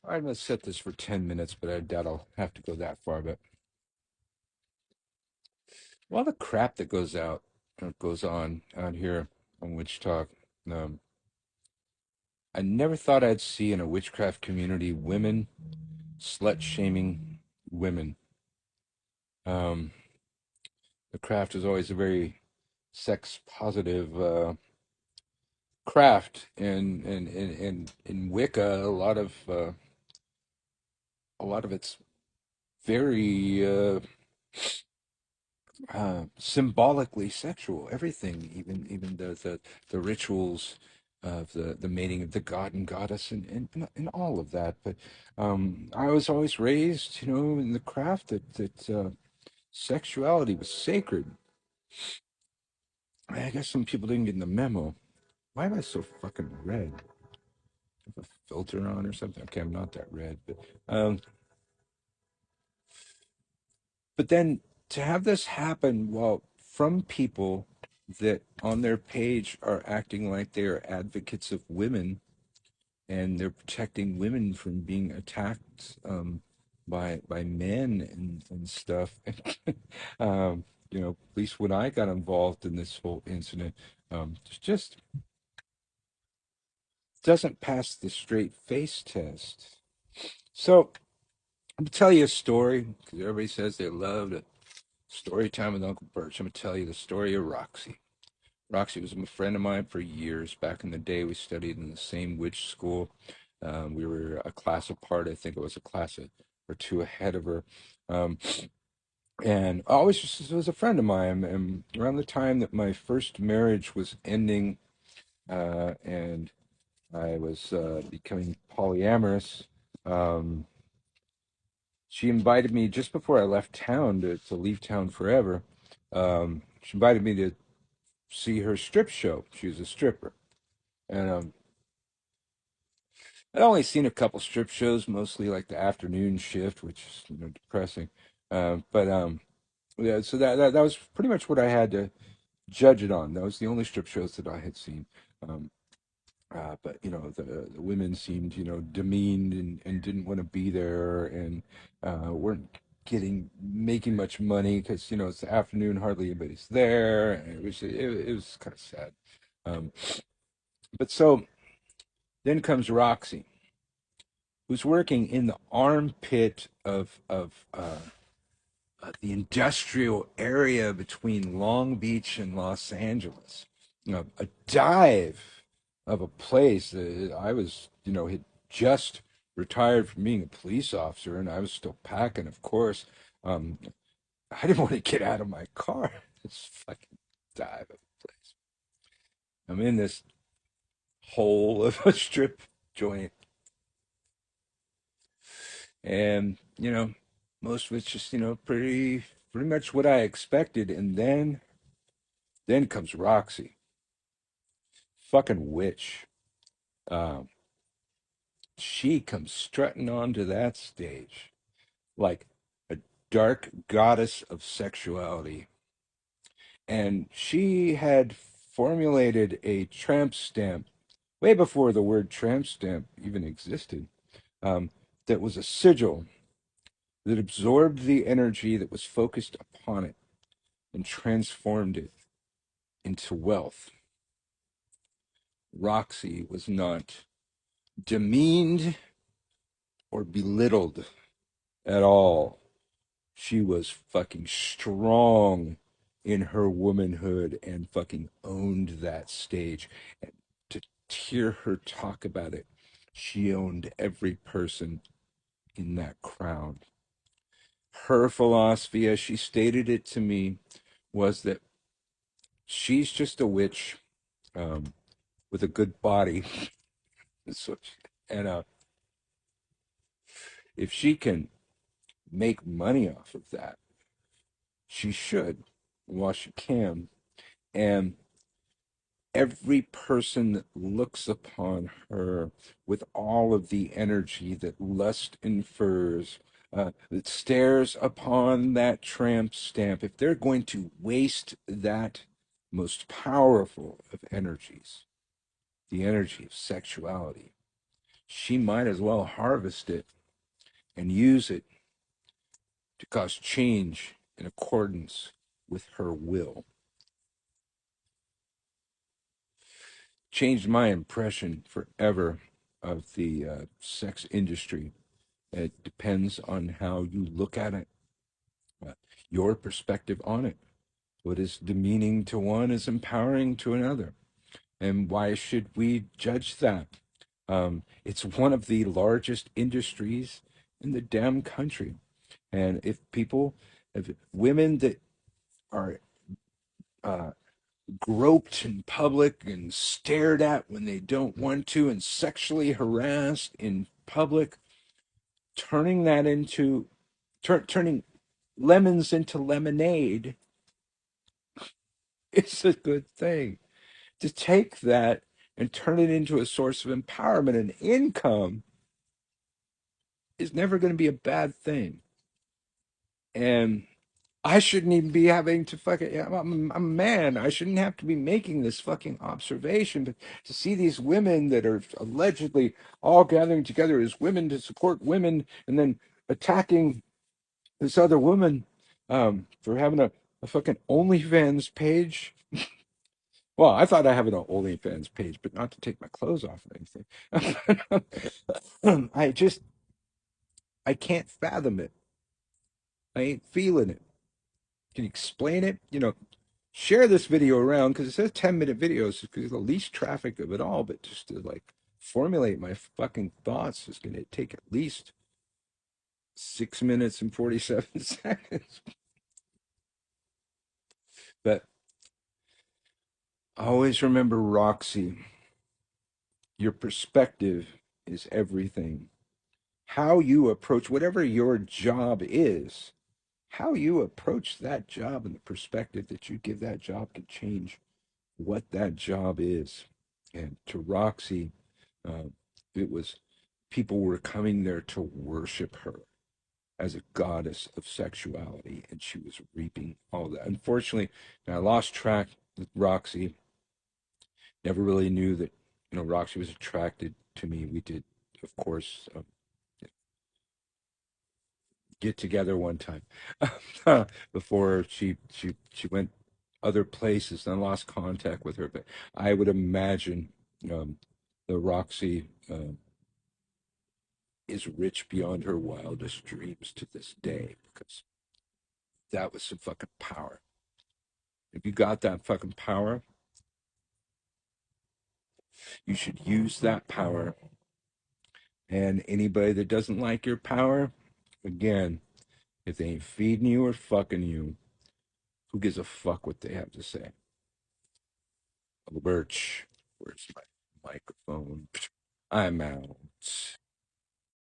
I'm gonna set this for 10 minutes, but I doubt I'll have to go that far. But all the crap that goes out or goes on out here on Witch Talk, um, I never thought I'd see in a witchcraft community women slut shaming women. Um, the craft is always a very sex positive craft, and in Wicca, a lot of it's very symbolically sexual. Everything, even the rituals of the mating of the god and goddess, and all of that. But I was always raised, in the craft that sexuality was sacred. I guess some people didn't get the memo. Why am I so fucking red? Have a filter on or something? Okay, I'm not that red, um, but then to have this happen, well, from people that on their page are acting like they are advocates of women and they're protecting women from being attacked by men and stuff. At least when I got involved in this whole incident, it just doesn't pass the straight face test. So I'm gonna tell you a story because everybody says they love the story time with Uncle Birch. I'm gonna tell you the story of Roxy. Roxy was a friend of mine for years. Back in the day, we studied in the same witch school. We were a class apart. I think it was a class or two ahead of her. Um, and always just was a friend of mine. And around the time that my first marriage was ending, and I was becoming polyamorous, um, she invited me just before I left town to leave town forever. She invited me to see her strip show. She was a stripper. And I'd only seen a couple strip shows, mostly like the afternoon shift, which is depressing. But yeah, so that was pretty much what I had to judge it on. That was the only strip shows that I had seen. Um, but the women seemed demeaned and didn't want to be there and weren't making much money because it's the afternoon, hardly anybody's there. And it was kind of sad. Um, but so then comes Roxy, who's working in the armpit of the industrial area between Long Beach and Los Angeles. A dive of a place that I was, had just retired from being a police officer, and I was still packing, of course. Um, I didn't want to get out of my car. This fucking dive of a place. I'm in this hole of a strip joint, and most of it's just pretty much what I expected. And then comes Roxy, fucking witch. Um, she comes strutting onto that stage like a dark goddess of sexuality, and she had formulated a tramp stamp way before the word tramp stamp even existed. Um, that was a sigil that absorbed the energy that was focused upon it and transformed it into wealth. Roxy was not demeaned or belittled at all. She was fucking strong in her womanhood and fucking owned that stage. And to hear her talk about it, she owned every person in that crowd. Her philosophy, as she stated it to me, was that she's just a witch um, with a good body. So, and if she can make money off of that, she should while she can. And every person that looks upon her with all of the energy that lust infers, that stares upon that tramp stamp, if they're going to waste that most powerful of energies, the energy of sexuality, she might as well harvest it and use it to cause change in accordance with her will. Changed my impression forever of the sex industry. It depends on how you look at it, uh, your perspective on it. What is demeaning to one is empowering to another. And why should we judge that? It's one of the largest industries in the damn country. And if women that are uh, groped in public and stared at when they don't want to and sexually harassed in public, turning that into turning lemons into lemonade is a good thing. To take that and turn it into a source of empowerment and income is never going to be a bad thing. And I shouldn't even be having to fucking. I'm a man. I shouldn't have to be making this fucking observation. But to see these women that are allegedly all gathering together as women to support women and then attacking this other woman for having a fucking OnlyFans page. Well, I thought I have an OnlyFans page, but not to take my clothes off or anything. I can't fathom it. I ain't feeling it. Can you explain it? Share this video around because it says 10-minute videos because the least traffic of it all, but just to like formulate my fucking thoughts is going to take at least 6 minutes and 47 seconds. But always remember, Roxy, your perspective is everything. How you approach whatever your job is, how you approach that job and the perspective that you give that job can change what that job is. And to Roxy, uh, it was people were coming there to worship her as a goddess of sexuality, and she was reaping all that. Unfortunately, I lost track with Roxy. Never really knew that Roxy was attracted to me. We did, of course, get together one time before she went other places and I lost contact with her. But I would imagine the Roxy is rich beyond her wildest dreams to this day because that was some fucking power. If you got that fucking power, you should use that power. And anybody that doesn't like your power, again, if they ain't feeding you or fucking you, who gives a fuck what they have to say? Birch, where's my microphone? I'm out.